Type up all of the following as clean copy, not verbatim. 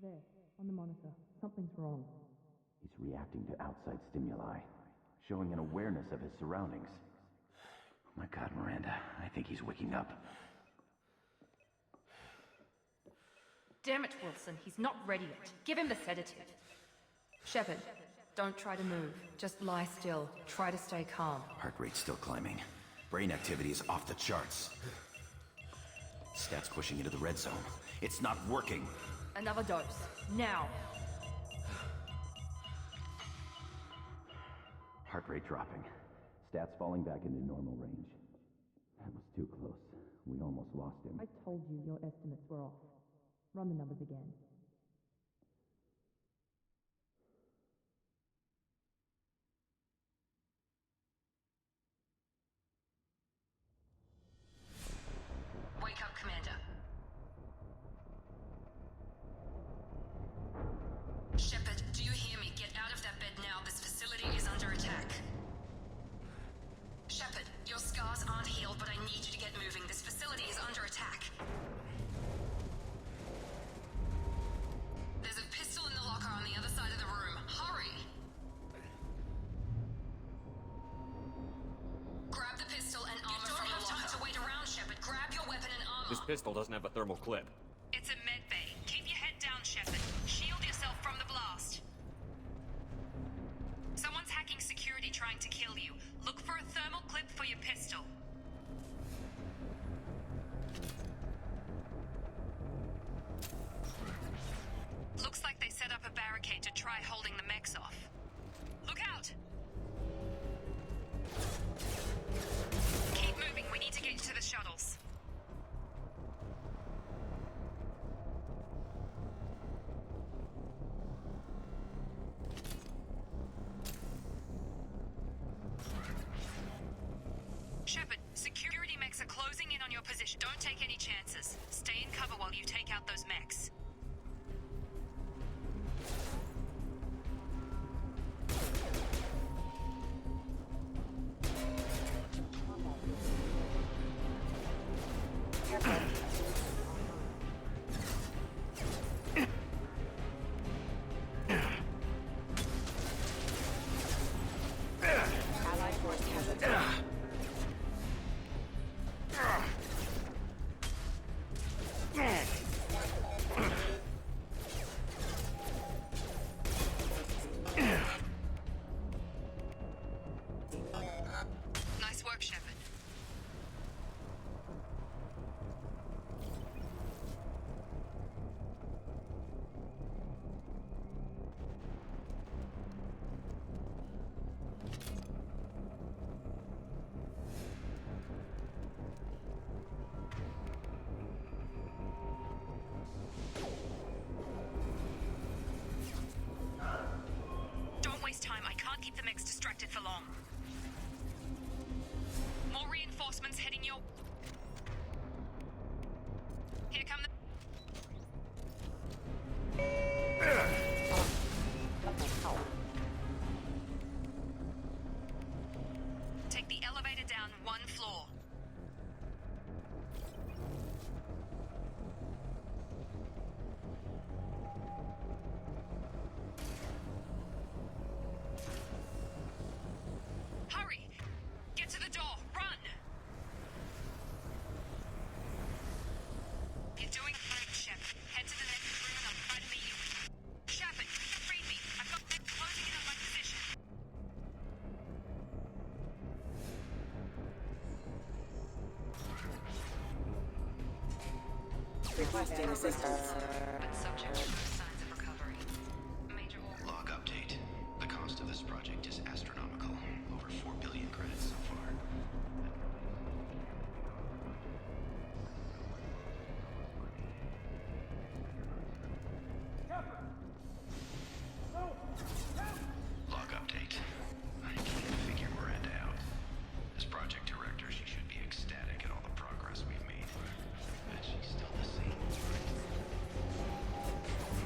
There, on the monitor. Something's wrong. He's reacting to outside stimuli, showing an awareness of his surroundings. Oh my God, Miranda, I think he's waking up. Damn it, Wilson, he's not ready yet. Give him the sedative. Shepard, don't try to move. Just lie still. Try to stay calm. Heart rate's still climbing. Brain activity is off the charts. Stats pushing into the red zone. It's not working. Another dose. Now. Heart rate dropping. Stats falling back into normal range. That was too close. We almost lost him. I told you your estimates were off. Run the numbers again. Wake up, Commander. Shepard, do you hear me? Get out of that bed now. This facility is under attack. Shepard, your scars aren't healed, but I need you to get moving. This facility is under attack. There's a pistol in the locker on the other side of the room. Hurry! Grab the pistol and armor from the locker. You don't have time to wait around, Shepard. Grab your weapon and armor. This pistol doesn't have a thermal clip. It's a med bay. Keep your head down, Shepard. Shield yourself from the blast. Someone's hacking security trying to kill you. Look for a thermal clip for your pistol. Looks like they set up a barricade to try holding the mechs off. Look out! Keep moving, we need to get to the shuttles. Shepard, security mechs are closing in on your position. Don't take any chances. Stay in cover while you take out those mechs. Allied force has attacked. Nice work, Shepard. Don't waste time. I can't keep the mechs distracted for long. More reinforcements heading your... Here come the... Take the elevator down one floor. Hurry! Get to the door! Run! You're doing great, Shepard. Head to the next room and I'll try to meet you. Shepard, read me. I've got them closing in on my position. Requesting assistance. But subject to no signs of recovery. Major Log update. The cost of this project is astronomical. Over 4 billion credits so far. Log update. I can't figure Miranda out. As project director, she should be ecstatic at all the progress we've made. But she's still the same.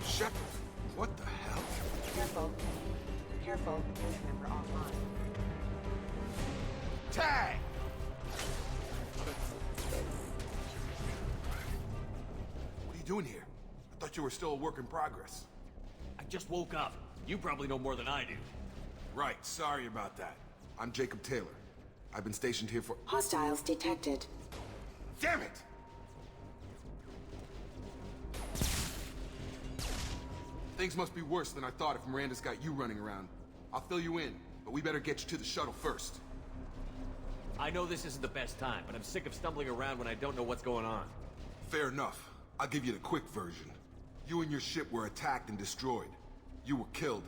Shepard, what the hell? Careful. Careful. Member online. Tag! What are you doing here? I thought Thought you were still a work in progress. I just woke up. You probably know more than I do. Right, sorry about that. I'm Jacob Taylor. I've been stationed here for... Hostiles detected. Damn it! Things must be worse than I thought if Miranda's got you running around. I'll fill you in, but we better get you to the shuttle first. I know this isn't the best time, but I'm sick of stumbling around when I don't know what's going on. Fair enough. I'll give you the quick version. You and your ship were attacked and destroyed. You were killed,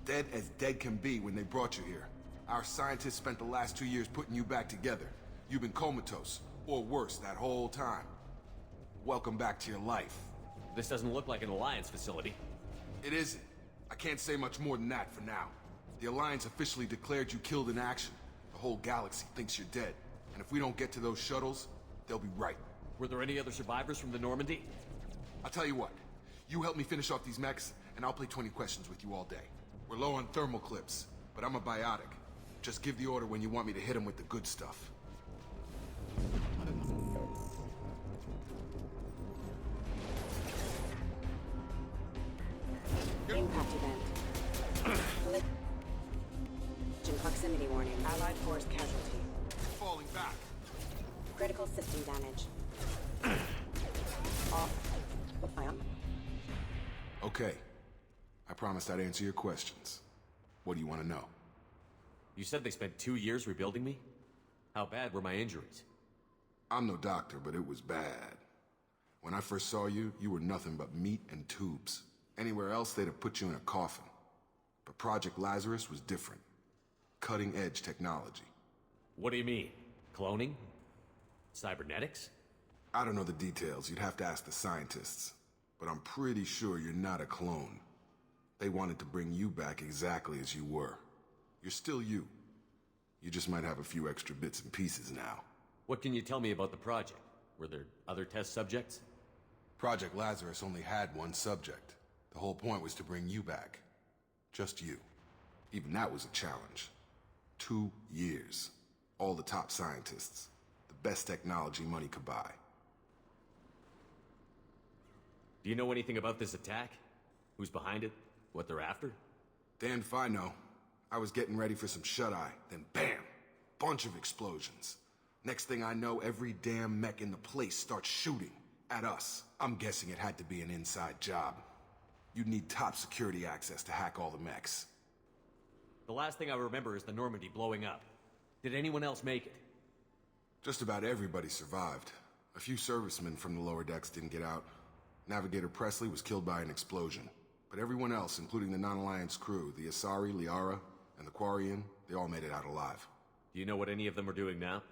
dead as dead can be when they brought you here. Our scientists spent the last 2 years putting you back together. You've been comatose, or worse, that whole time. Welcome back to your life. This doesn't look like an Alliance facility. It isn't. I can't say much more than that for now. The Alliance officially declared you killed in action. The whole galaxy thinks you're dead. And if we don't get to those shuttles, they'll be right. Were there any other survivors from the Normandy? I'll tell you what. You help me finish off these mechs, and I'll play 20 questions with you all day. We're low on thermal clips, but I'm a biotic. Just give the order when you want me to hit them with the good stuff. Impact event. Collision proximity warning. Allied force casualty. Falling back. Critical system damage. Off. Ion. Okay. I promised I'd answer your questions. What do you want to know? You said they spent 2 years rebuilding me? How bad were my injuries? I'm no doctor, but it was bad. When I first saw you, you were nothing but meat and tubes. Anywhere else, they'd have put you in a coffin. But Project Lazarus was different. Cutting-edge technology. What do you mean? Cloning? Cybernetics? I don't know the details. You'd have to ask the scientists. But I'm pretty sure you're not a clone. They wanted to bring you back exactly as you were. You're still you. You just might have a few extra bits and pieces now. What can you tell me about the project? Were there other test subjects? Project Lazarus only had one subject. The whole point was to bring you back. Just you. Even that was a challenge. 2 years. All the top scientists. The best technology money could buy. Do you know anything about this attack? Who's behind it? What they're after? Damned if I know. I was getting ready for some shut-eye, then bam! Bunch of explosions. Next thing I know, every damn mech in the place starts shooting. At us. I'm guessing it had to be an inside job. You'd need top security access to hack all the mechs. The last thing I remember is the Normandy blowing up. Did anyone else make it? Just about everybody survived. A few servicemen from the lower decks didn't get out. Navigator Presley was killed by an explosion. But everyone else, including the non-Alliance crew, the Asari, Liara, and the Quarian, they all made it out alive. Do you know what any of them are doing now?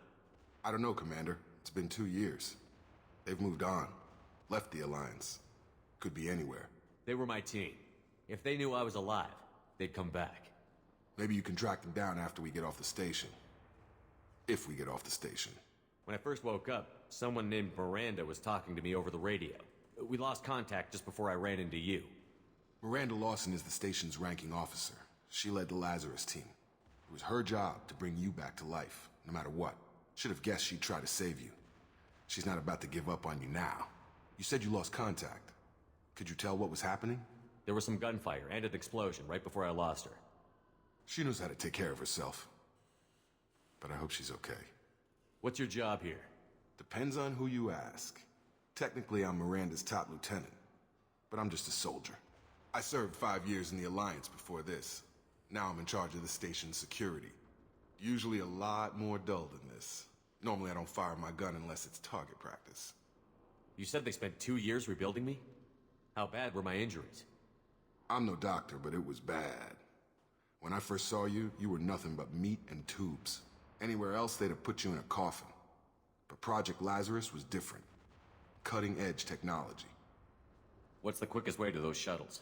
I don't know, Commander. It's been 2 years. They've moved on. Left the Alliance. Could be anywhere. They were my team. If they knew I was alive, they'd come back. Maybe you can track them down after we get off the station. If we get off the station. When I first woke up, someone named Miranda was talking to me over the radio. We lost contact just before I ran into you. Miranda Lawson is the station's ranking officer. She led the Lazarus team. It was her job to bring you back to life, no matter what. Should have guessed she'd try to save you. She's not about to give up on you now. You said you lost contact. Could you tell what was happening? There was some gunfire and an explosion right before I lost her. She knows how to take care of herself. But I hope she's okay. What's your job here? Depends on who you ask. Technically, I'm Miranda's top lieutenant. But I'm just a soldier. I served 5 years in the Alliance before this. Now I'm in charge of the station's security. Usually a lot more dull than this. Normally I don't fire my gun unless it's target practice. You said they spent 2 years rebuilding me? How bad were my injuries? I'm no doctor, but it was bad. When I first saw you, you were nothing but meat and tubes. Anywhere else, they'd have put you in a coffin. But Project Lazarus was different. Cutting-edge technology. What's the quickest way to those shuttles?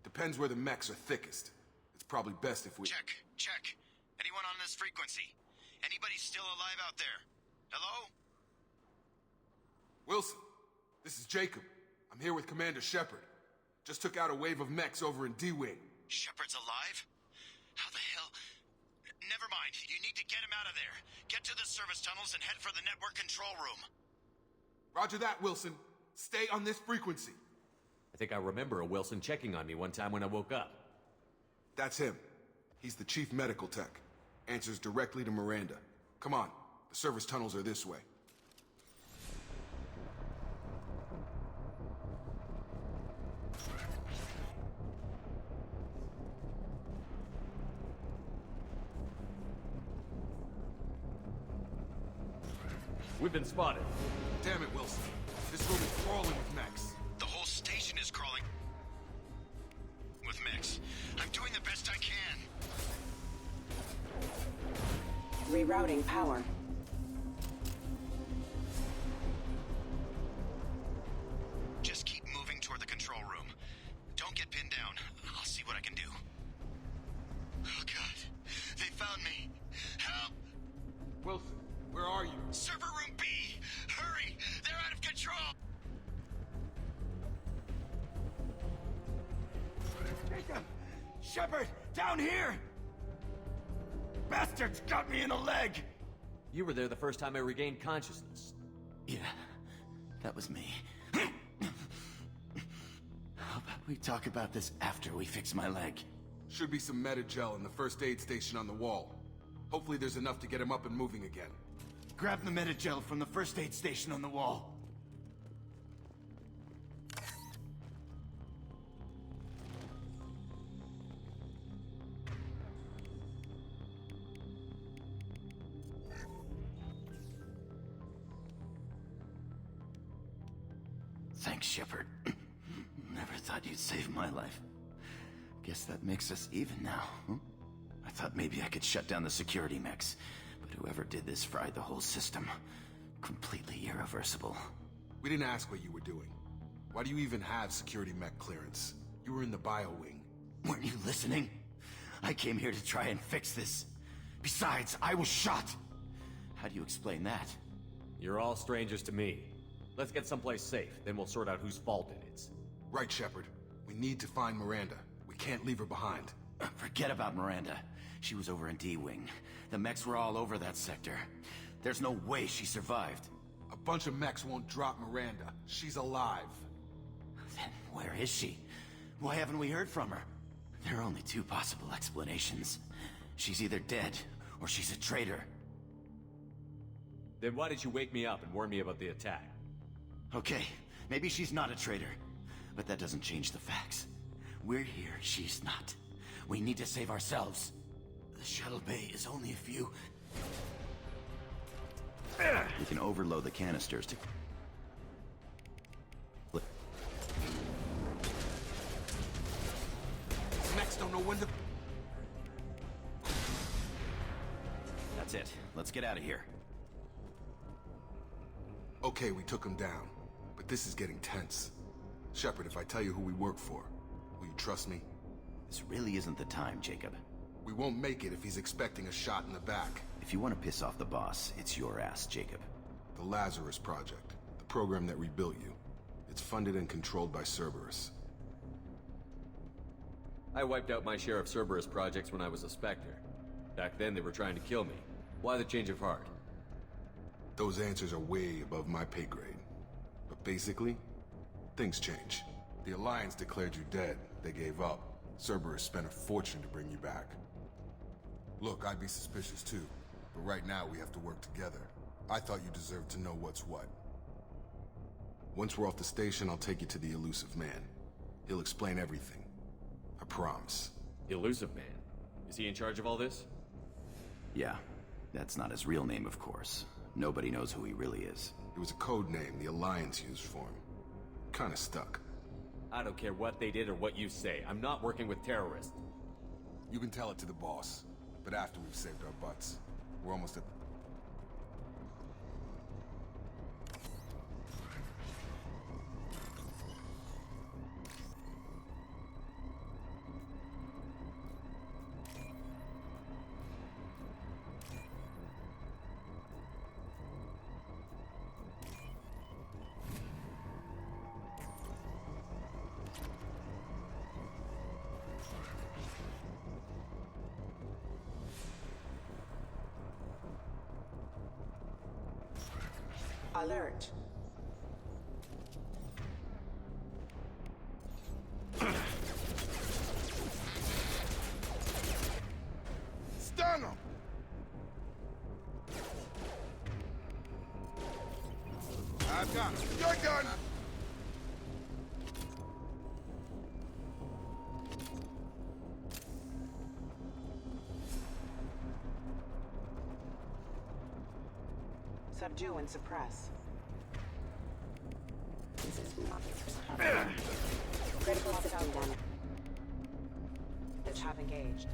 Depends where the mechs are thickest. It's probably best if we... Check. Anyone on this frequency? Anybody still alive out there? Hello? Wilson, this is Jacob. I'm here with Commander Shepard. Just took out a wave of mechs over in D-Wing. Shepard's alive? How the hell? Never mind. You need to get him out of there. Get to the service tunnels and head for the network control room. Roger that, Wilson. Stay on this frequency. I think I remember a Wilson checking on me one time when I woke up. That's him. He's the chief medical tech. Answers directly to Miranda. Come on, the service tunnels are this way. We've been spotted. Damn it, Wilson. This room is crawling with mechs. The whole station is crawling with mechs. I'm doing the best I can. Rerouting power. Just keep moving toward the control room. Don't get pinned down. I'll see what I can do. Oh, God. They found me. Help! Wilson, where are you? Server room B! Hurry! They're out of control! Jacob! Shepard! Down here! Bastards got me in the leg! You were there the first time I regained consciousness. Yeah, that was me. How about we talk about this after we fix my leg? Should be some meta-gel in the first aid station on the wall. Hopefully there's enough to get him up and moving again. Grab the meta-gel from the first aid station on the wall. Thanks, Shepard. Never thought you'd save my life. Guess that makes us even now, huh? I thought maybe I could shut down the security mechs, but whoever did this fried the whole system. Completely irreversible. We didn't ask what you were doing. Why do you even have security mech clearance? You were in the bio wing. Weren't you listening? I came here to try and fix this. Besides, I was shot. How do you explain that? You're all strangers to me. Let's get someplace safe, then we'll sort out whose fault it is. Right, Shepard. We need to find Miranda. We can't leave her behind. Forget about Miranda. She was over in D-Wing. The mechs were all over that sector. There's no way she survived. A bunch of mechs won't drop Miranda. She's alive. Then where is she? Why haven't we heard from her? There are only two possible explanations. She's either dead, or she's a traitor. Then why did you wake me up and warn me about the attack? Okay, maybe she's not a traitor. But that doesn't change the facts. We're here, she's not. We need to save ourselves. The shuttle bay is only a few... We can overload the canisters to... Mechs don't know when to... That's it. Let's get out of here. Okay, we took him down. But this is getting tense. Shepard, if I tell you who we work for, will you trust me? This really isn't the time, Jacob. We won't make it if he's expecting a shot in the back. If you want to piss off the boss, it's your ass, Jacob. The Lazarus Project, the program that rebuilt you. It's funded and controlled by Cerberus. I wiped out my share of Cerberus projects when I was a Spectre. Back then they were trying to kill me. Why the change of heart? Those answers are way above my pay grade. But basically, things change. The Alliance declared you dead. They gave up. Cerberus spent a fortune to bring you back. Look, I'd be suspicious too. But right now we have to work together. I thought you deserved to know what's what. Once we're off the station, I'll take you to the Elusive Man. He'll explain everything. I promise. Elusive Man? Is he in charge of all this? Yeah, that's not his real name, of course. Nobody knows who he really is. It was a code name the Alliance used for him. Kinda stuck. I don't care what they did or what you say. I'm not working with terrorists. You can tell it to the boss, but after we've saved our butts. We're almost at... Alert. got him. You're done! Subdue and suppress. Critical system damage. Have engaged.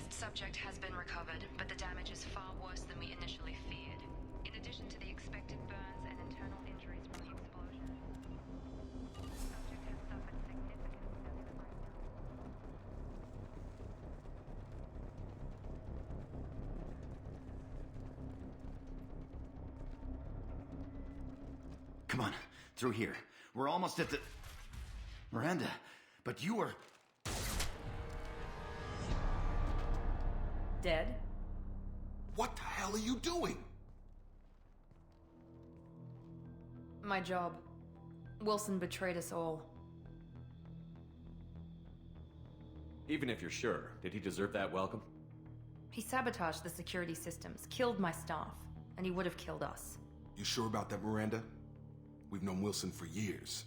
Subject has been recovered, but the damage is far worse than we initially feared. In addition to the expected burns and internal injuries from the explosion, subject has suffered significant cellular breakdown. Come on, through here. We're almost at the... Miranda, but you were... Dead? What the hell are you doing? My job. Wilson betrayed us all. Even if you're sure, did he deserve that welcome? He sabotaged the security systems, killed my staff, and he would have killed us. You sure about that, Miranda? We've known Wilson for years.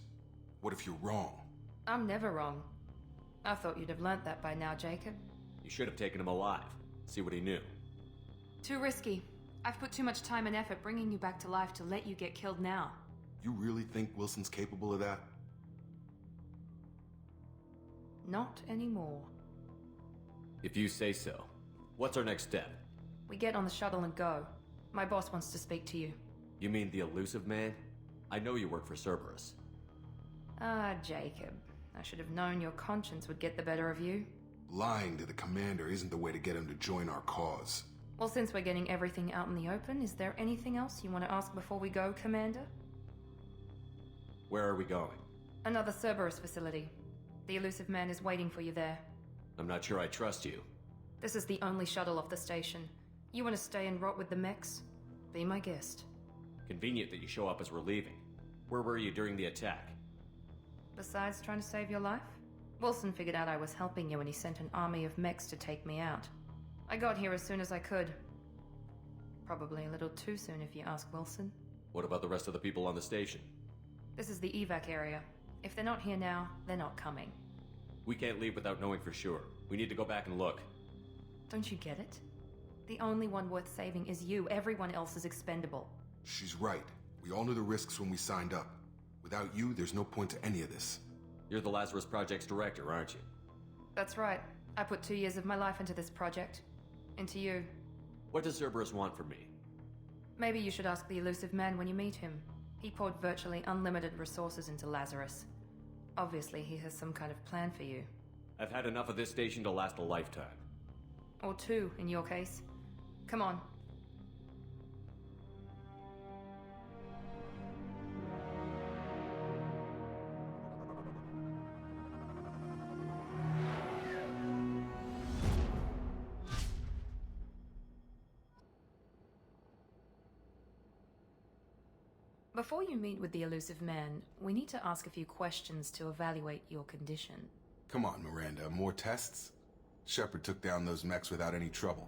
What if you're wrong? I'm never wrong. I thought you'd have learnt that by now, Jacob. You should have taken him alive. See what he knew. Too risky. I've put too much time and effort bringing you back to life to let you get killed now. You really think Wilson's capable of that? Not anymore. If you say so. What's our next step? We get on the shuttle and go. My boss wants to speak to you. You mean the elusive man? I know you work for Cerberus. Ah, Jacob. I should have known your conscience would get the better of you. Lying to the commander isn't the way to get him to join our cause. Well, since we're getting everything out in the open, is there anything else you want to ask before we go, Commander? Where are we going? Another Cerberus facility. The elusive man is waiting for you there. I'm not sure I trust you. This is the only shuttle off the station. You want to stay and rot with the mechs? Be my guest. Convenient that you show up as we're leaving. Where were you during the attack? Besides trying to save your life? Wilson figured out I was helping you and he sent an army of mechs to take me out. I got here as soon as I could. Probably a little too soon if you ask Wilson. What about the rest of the people on the station? This is the evac area. If they're not here now, they're not coming. We can't leave without knowing for sure. We need to go back and look. Don't you get it? The only one worth saving is you. Everyone else is expendable. She's right. We all knew the risks when we signed up. Without you, there's no point to any of this. You're the Lazarus Project's director, aren't you? That's right. I put 2 years of my life into this project. Into you. What does Cerberus want from me? Maybe you should ask the elusive man when you meet him. He poured virtually unlimited resources into Lazarus. Obviously, he has some kind of plan for you. I've had enough of this station to last a lifetime. Or 2, in your case. Come on. Before you meet with the elusive man, we need to ask a few questions to evaluate your condition. Come on, Miranda, more tests? Shepard took down those mechs without any trouble.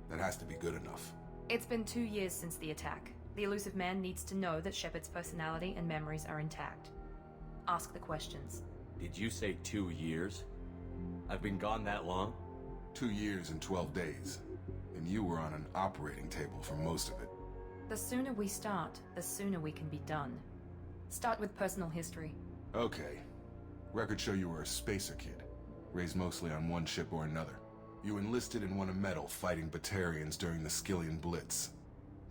That has to be good enough. It's been 2 years since the attack. The elusive man needs to know that Shepard's personality and memories are intact. Ask the questions. Did you say 2 years? I've been gone that long? 2 years and 12 days. And you were on an operating table for most of it. The sooner we start, the sooner we can be done. Start with personal history. Okay. Records show you were a spacer kid, raised mostly on one ship or another. You enlisted and won a medal fighting Batarians during the Skillian Blitz.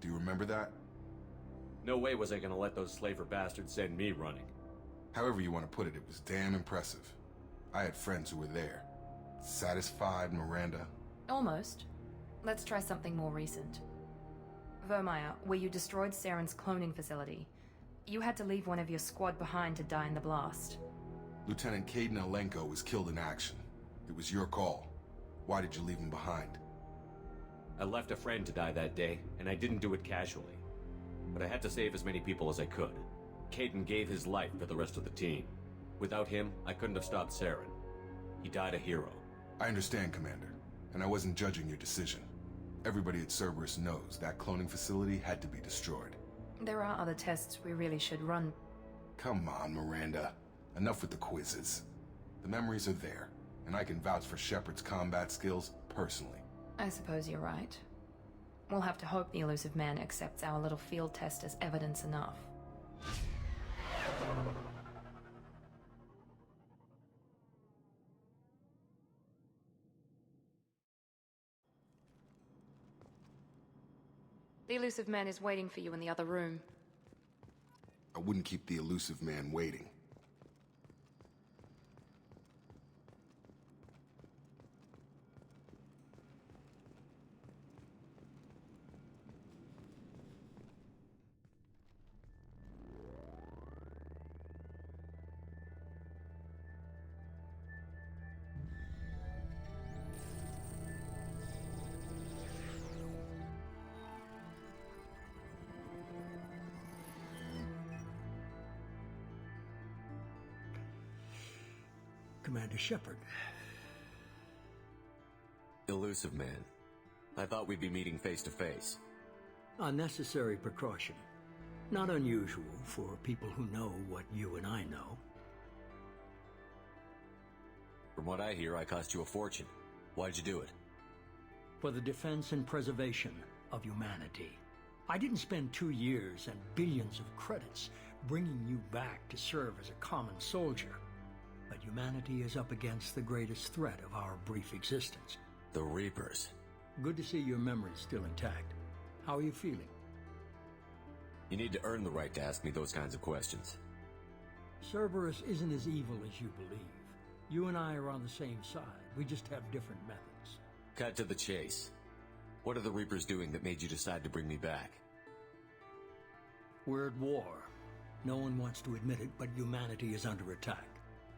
Do you remember that? No way was I gonna let those slaver bastards send me running. However you want to put it, it was damn impressive. I had friends who were there. Satisfied, Miranda? Almost. Let's try something more recent. Vermeer, where you destroyed Saren's cloning facility. You had to leave one of your squad behind to die in the blast. Lieutenant Caden Alenko was killed in action. It was your call. Why did you leave him behind? I left a friend to die that day, and I didn't do it casually. But I had to save as many people as I could. Caden gave his life for the rest of the team. Without him, I couldn't have stopped Saren. He died a hero. I understand, Commander, and I wasn't judging your decision. Everybody at Cerberus knows that cloning facility had to be destroyed. There are other tests we really should run. Come on, Miranda. Enough with the quizzes. The memories are there, and I can vouch for Shepard's combat skills personally. I suppose you're right. We'll have to hope the elusive man accepts our little field test as evidence enough. The elusive man is waiting for you in the other room. I wouldn't keep the elusive man waiting. Commander Shepard. Elusive man. I thought we'd be meeting face to face. Unnecessary precaution. Not unusual for people who know what you and I know. From what I hear, I cost you a fortune. Why'd you do it? For the defense and preservation of humanity. I didn't spend 2 years and billions of credits bringing you back to serve as a common soldier. But humanity is up against the greatest threat of our brief existence. The Reapers. Good to see your memory's still intact. How are you feeling? You need to earn the right to ask me those kinds of questions. Cerberus isn't as evil as you believe. You and I are on the same side. We just have different methods. Cut to the chase. What are the Reapers doing that made you decide to bring me back? We're at war. No one wants to admit it, but humanity is under attack.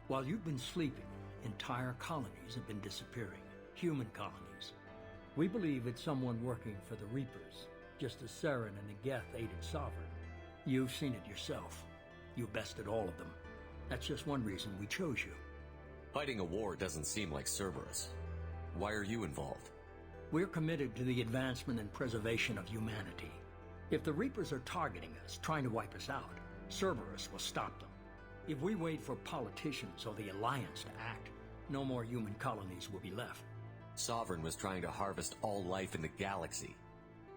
While you've been sleeping, entire colonies have been disappearing. Human colonies. We believe it's someone working for the Reapers, just as Saren and Negeth aided Sovereign. You've seen it yourself. You bested all of them. That's just one reason we chose you. Fighting a war doesn't seem like Cerberus. Why are you involved? We're committed to the advancement and preservation of humanity. If the Reapers are targeting us, trying to wipe us out, Cerberus will stop them. If we wait for politicians or the Alliance to act, no more human colonies will be left. Sovereign was trying to harvest all life in the galaxy.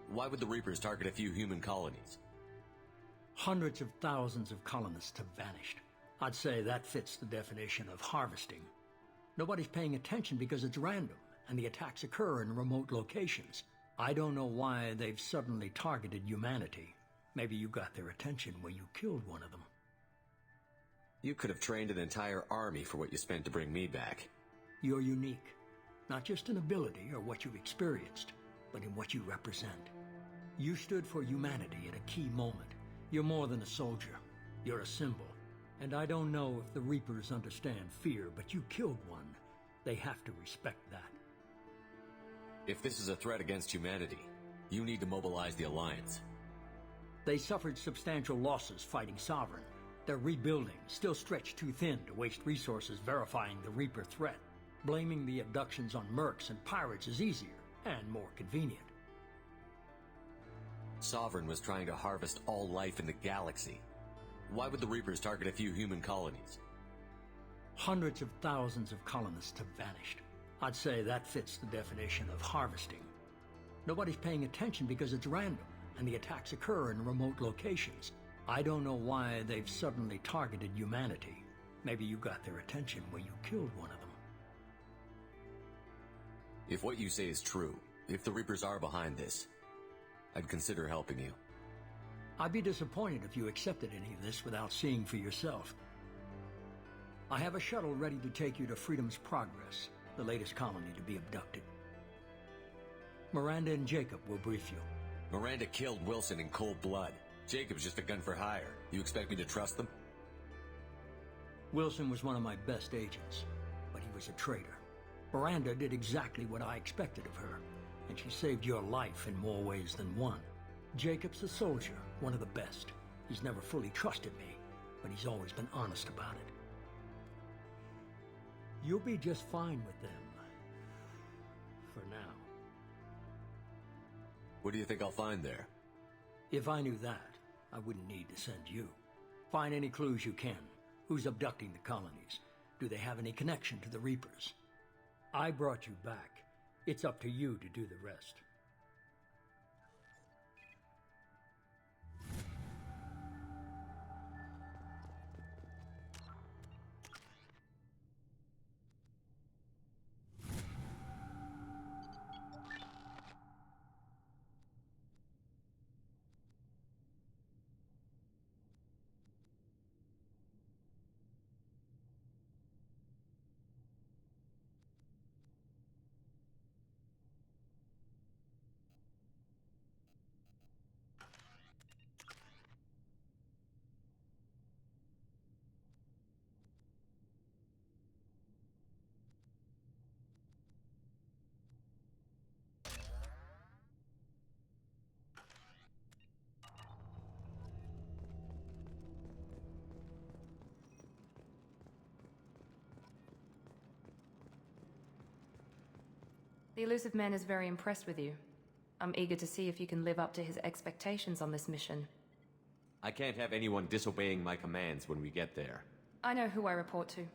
Why would the Reapers target a few human colonies? Hundreds of thousands of colonists have vanished. I'd say that fits the definition of harvesting. Nobody's paying attention because it's random, and the attacks occur in remote locations. I don't know why they've suddenly targeted humanity. Maybe you got their attention when you killed one of them. You could have trained an entire army for what you spent to bring me back. You're unique. Not just in ability or what you've experienced, but in what you represent. You stood for humanity at a key moment. You're more than a soldier. You're a symbol. And I don't know if the Reapers understand fear, but you killed one. They have to respect that. If this is a threat against humanity, you need to mobilize the Alliance. They suffered substantial losses fighting Sovereign. They're rebuilding, still stretched too thin to waste resources verifying the Reaper threat. Blaming the abductions on mercs and pirates is easier and more convenient. Sovereign was trying to harvest all life in the galaxy. Why would the Reapers target a few human colonies? Hundreds of thousands of colonists have vanished. I'd say that fits the definition of harvesting. Nobody's paying attention because it's random, and the attacks occur in remote locations. I don't know why they've suddenly targeted humanity. Maybe you got their attention when you killed one of them. If what you say is true, if the Reapers are behind this, I'd consider helping you. I'd be disappointed if you accepted any of this without seeing for yourself. I have a shuttle ready to take you to Freedom's Progress, the latest colony to be abducted. Miranda and Jacob will brief you. Miranda killed Wilson in cold blood. Jacob's just a gun for hire. You expect me to trust them? Wilson was one of my best agents, but he was a traitor. Miranda did exactly what I expected of her, and she saved your life in more ways than one. Jacob's a soldier, one of the best. He's never fully trusted me, but he's always been honest about it. You'll be just fine with them. For now. What do you think I'll find there? If I knew that, I wouldn't need to send you. Find any clues you can. Who's abducting the colonies? Do they have any connection to the Reapers? I brought you back. It's up to you to do the rest. The elusive man is very impressed with you. I'm eager to see if you can live up to his expectations on this mission. I can't have anyone disobeying my commands when we get there. I know who I report to.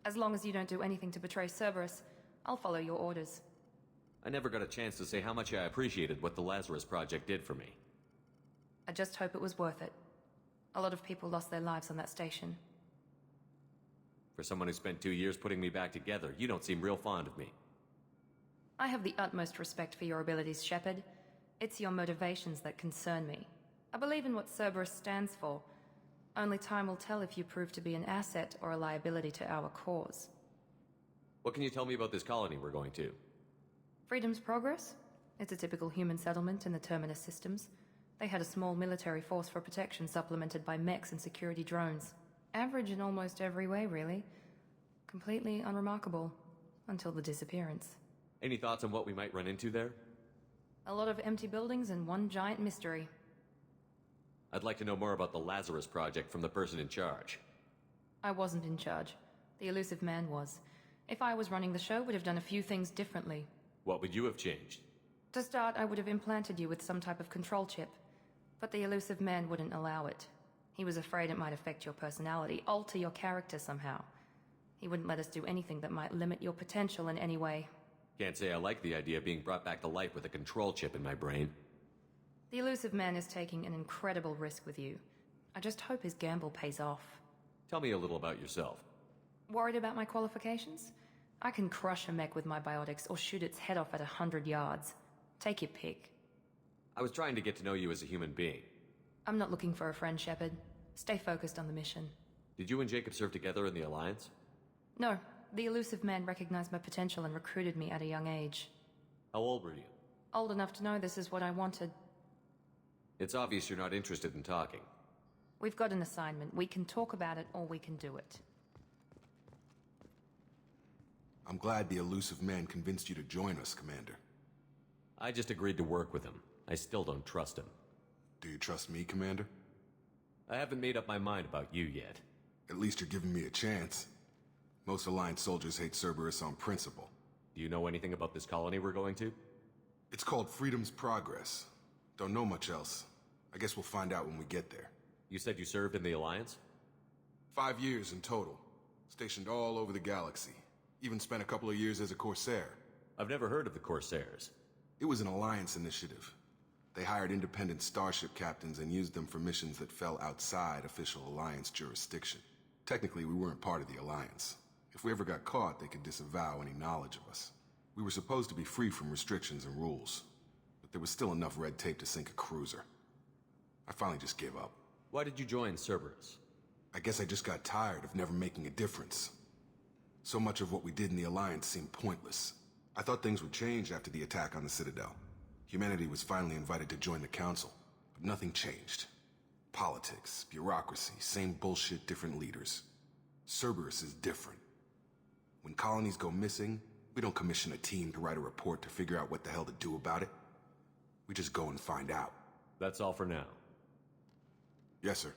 As long as you don't do anything to betray Cerberus, I'll follow your orders. I never got a chance to say how much I appreciated what the Lazarus Project did for me. I just hope it was worth it. A lot of people lost their lives on that station. For someone who spent 2 years putting me back together, you don't seem real fond of me. I have the utmost respect for your abilities, Shepard. It's your motivations that concern me. I believe in what Cerberus stands for. Only time will tell if you prove to be an asset or a liability to our cause. What can you tell me about this colony we're going to? Freedom's Progress? It's a typical human settlement in the Terminus systems. They had a small military force for protection supplemented by mechs and security drones. Average in almost every way, really. Completely unremarkable. Until the disappearance. Any thoughts on what we might run into there? A lot of empty buildings and one giant mystery. I'd like to know more about the Lazarus Project from the person in charge. I wasn't in charge. The elusive man was. If I was running the show, would have done a few things differently. What would you have changed? To start, I would have implanted you with some type of control chip. But the elusive man wouldn't allow it. He was afraid it might affect your personality, alter your character somehow. He wouldn't let us do anything that might limit your potential in any way. Can't say I like the idea of being brought back to life with a control chip in my brain. The elusive man is taking an incredible risk with you. I just hope his gamble pays off. Tell me a little about yourself. Worried about my qualifications? I can crush a mech with my biotics or shoot its head off at 100 yards. Take your pick. I was trying to get to know you as a human being. I'm not looking for a friend, Shepard. Stay focused on the mission. Did you and Jacob serve together in the Alliance? No. The elusive man recognized my potential and recruited me at a young age. How old were you? Old enough to know this is what I wanted. It's obvious you're not interested in talking. We've got an assignment. We can talk about it or we can do it. I'm glad the elusive man convinced you to join us, Commander. I just agreed to work with him. I still don't trust him. Do you trust me, Commander? I haven't made up my mind about you yet. At least you're giving me a chance. Most Alliance soldiers hate Cerberus on principle. Do you know anything about this colony we're going to? It's called Freedom's Progress. Don't know much else. I guess we'll find out when we get there. You said you served in the Alliance? 5 years in total. Stationed all over the galaxy. Even spent a couple of years as a Corsair. I've never heard of the Corsairs. It was an Alliance initiative. They hired independent starship captains and used them for missions that fell outside official Alliance jurisdiction. Technically, we weren't part of the Alliance. If we ever got caught, they could disavow any knowledge of us. We were supposed to be free from restrictions and rules, but there was still enough red tape to sink a cruiser. I finally just gave up. Why did you join Cerberus? I guess I just got tired of never making a difference. So much of what we did in the Alliance seemed pointless. I thought things would change after the attack on the Citadel. Humanity was finally invited to join the council, but nothing changed. Politics, bureaucracy, same bullshit, different leaders. Cerberus is different. When colonies go missing, we don't commission a team to write a report to figure out what the hell to do about it. We just go and find out. That's all for now. Yes, sir.